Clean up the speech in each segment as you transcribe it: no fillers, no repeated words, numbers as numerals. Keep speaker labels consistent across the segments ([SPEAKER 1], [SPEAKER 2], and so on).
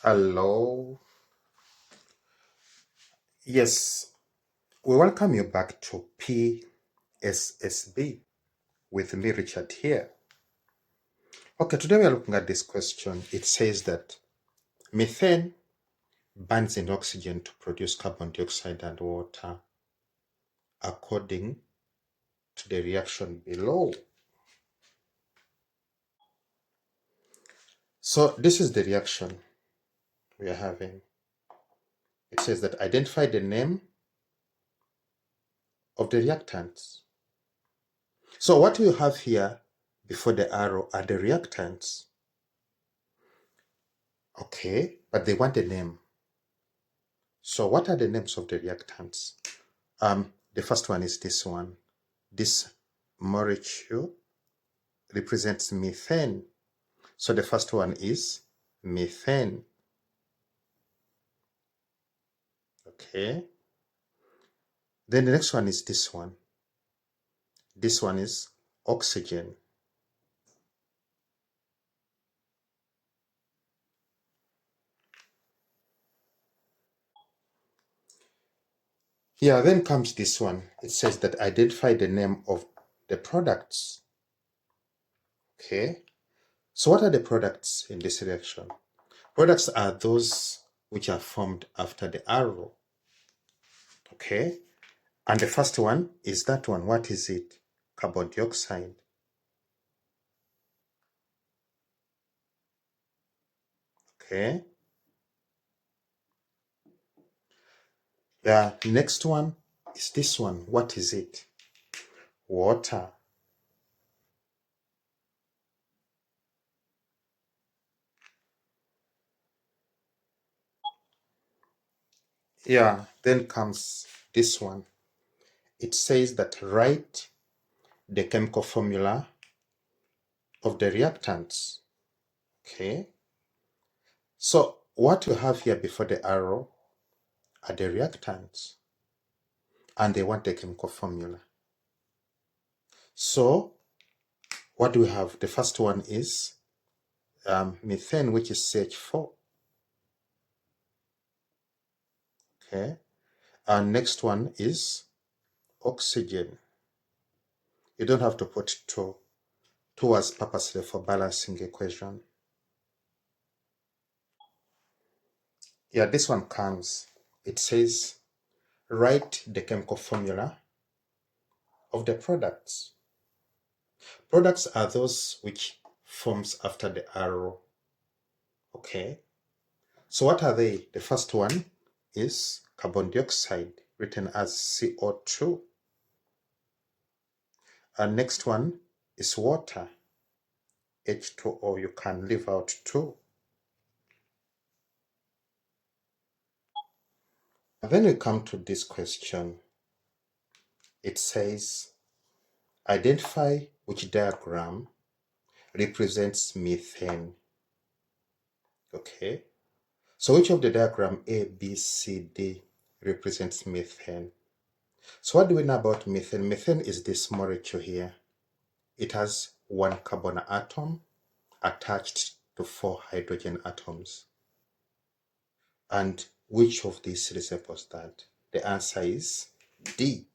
[SPEAKER 1] Hello. Yes, we welcome you back to PSSB with me, Richard, here. Okay, today we are looking at this question. It says that methane burns in oxygen to produce carbon dioxide and water, according to the reaction below. So, this is the reaction we are having. It says that identify the name of the reactants. So, what you have here before the arrow are the reactants. Okay, but they want a name. So what are the names of the reactants? The first one is this one. This molecule represents methane. So the first one is methane. Okay. Then the next one is this one. This one is oxygen. Here then comes this one. It says that identify the name of the products. Okay. So what are the products in this reaction? Products are those which are formed after the arrow. Okay. And the first one is that one. What is it? Carbon dioxide. Okay. The next one is this one. What is it? Water. Yeah, then comes this one. It says that write the chemical formula of the reactants. Okay. So what you have here before the arrow are the reactants, and they want the chemical formula. So what do we have? The first one is methane, which is CH4. Okay. And next one is oxygen. You don't have to put two as purposely for balancing equation. Yeah, this one comes. It says write the chemical formula of the products. Products are those which forms after the arrow. Okay. So what are they? The first one is carbon dioxide, written as CO2. And next one is water, H2O. You can leave out 2. And then we come to this question. It says, identify which diagram represents methane. Okay. So which of the diagram A, B, C, D represents methane? So what do we know about methane? Methane is this molecule here. It has 1 carbon atom attached to 4 hydrogen atoms. And which of these resembles that? The answer is D.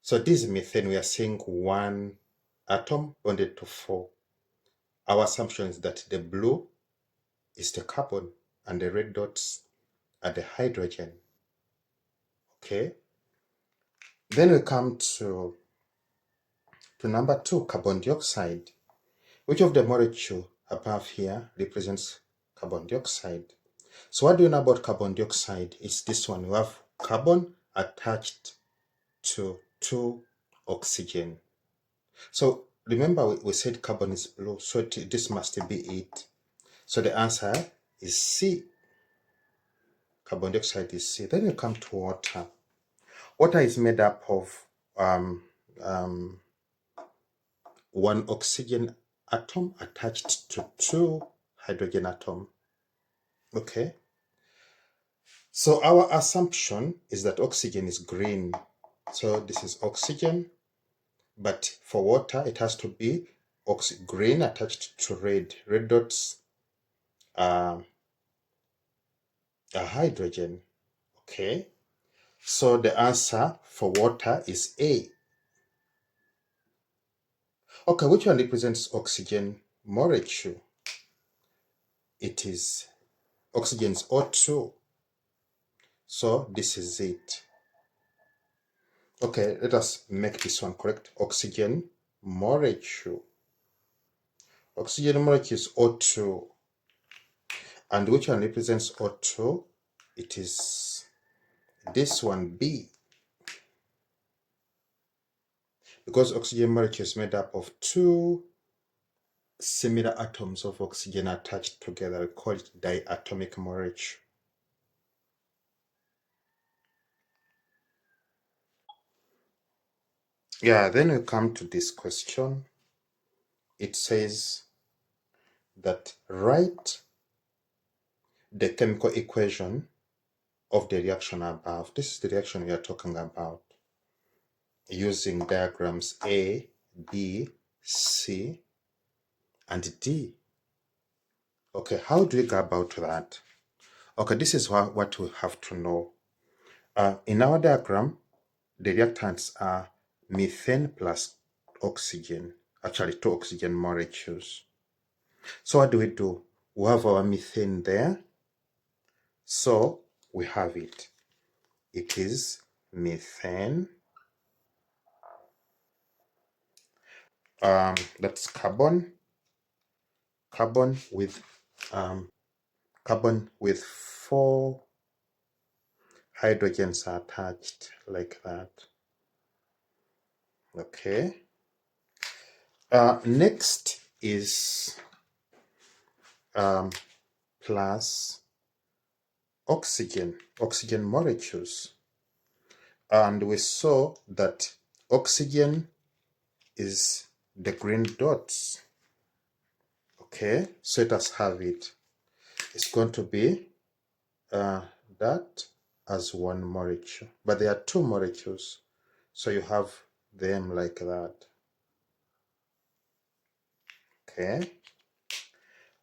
[SPEAKER 1] So this methane, we are seeing 1 atom bonded to 4. Our assumption is that the blue is the carbon and the red dots are the hydrogen. Okay. Then we come to number 2, carbon dioxide. Which of the molecule above here represents carbon dioxide? So what do you know about carbon dioxide? It's this one. We have carbon attached to 2 oxygen. So remember we said carbon is blue, so this must be it. So the answer is C. Carbon dioxide is C. Then you come to water. Water is made up of 1 oxygen atom attached to 2 hydrogen atom. Okay. So our assumption is that oxygen is green. So this is oxygen, but for water, it has to be green attached to red. Red dots are a hydrogen. Okay, so the answer for water is A. Okay, which one represents oxygen molecule? It is oxygen's O2. So this is it. Okay, let us make this one correct. Oxygen molecule. Oxygen molecule is O2. And which one represents O2? It is this one, B. Because oxygen molecule is made up of two similar atoms of oxygen attached together, we call it diatomic molecule. Yeah, then we come to this question. It says that write the chemical equation of the reaction above. This is the reaction we are talking about, using diagrams A, B, C, and D. Okay, how do we go about that? Okay, this is what we have to know. In our diagram, the reactants are methane plus oxygen, actually two oxygen molecules. So what do? We have our methane there. So we have it. It is methane. That's carbon. Carbon with 4 hydrogens attached like that. Okay. Next is plus oxygen molecules. And we saw that oxygen is the green dots. Okay, so let us have it. It's going to be that as one molecule, but there are 2 molecules, so you have them like that. Okay,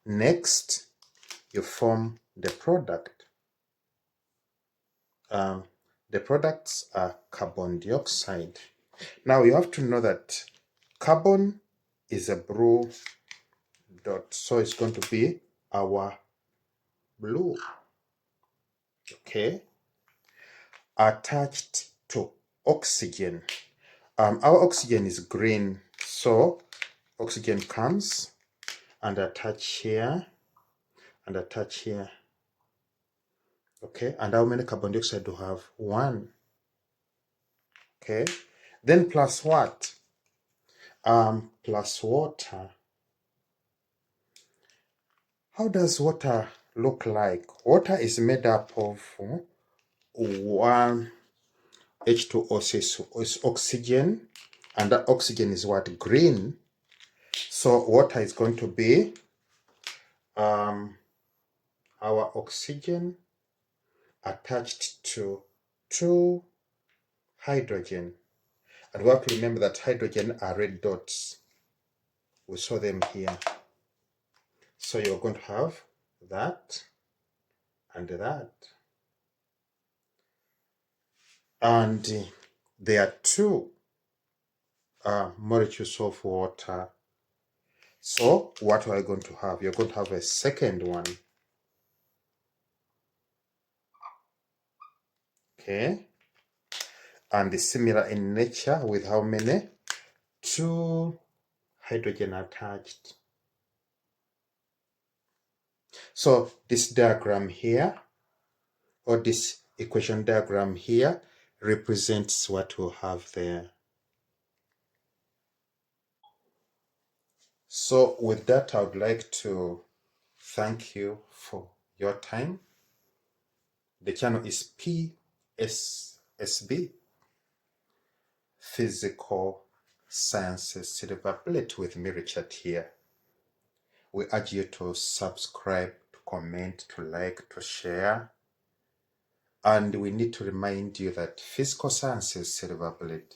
[SPEAKER 1] next you form the product. The products are carbon dioxide. Now you have to know that carbon is a blue dot, so it's going to be our blue. Okay, attached to oxygen. Our oxygen is green, so oxygen comes and attach here and attach here. Okay, and how many carbon dioxide do we have? 1. Okay, then plus what? Plus water. How does water look like? Water is made up of 1 H2O is oxygen, and that oxygen is what? Green. So water is going to be our oxygen attached to 2 hydrogen. And we have to remember that hydrogen are red dots. We saw them here. So you're going to have that and that. And there are 2 molecules of water. So what are you going to have? You're going to have a second one. Okay. And it's similar in nature with how many? 2 hydrogen attached. So this diagram here, or this equation diagram here, represents what we'll have there. So with that, I would like to thank you for your time. The channel is PSSB, Physical Sciences Silver Plate, with me, Richard, here. We urge you to subscribe, to comment, to like, to share. And we need to remind you that Physical Sciences Silver Plate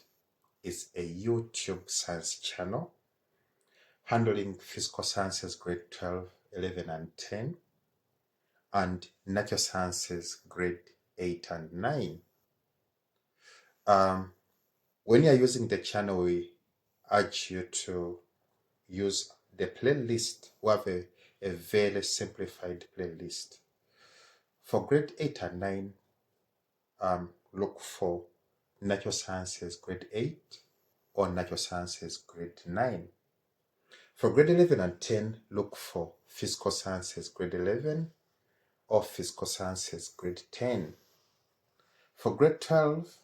[SPEAKER 1] is a YouTube science channel handling physical sciences grade 12, 11, and 10, and natural sciences grade 8 and 9. When you're using the channel, we urge you to use the playlist. We have a very simplified playlist. For grade 8 and 9, look for natural sciences grade 8 or natural sciences grade 9. For grade 11 and 10, look for physical sciences grade 11 or physical sciences grade 10. For grade 12,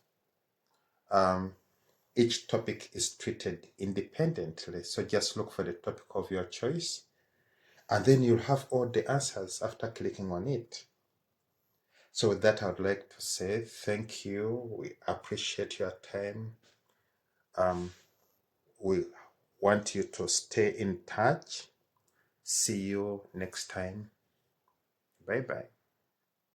[SPEAKER 1] each topic is treated independently. So just look for the topic of your choice, and then you'll have all the answers after clicking on it. So with that, I would like to say thank you. We appreciate your time. We want you to stay in touch. See you next time. Bye-bye.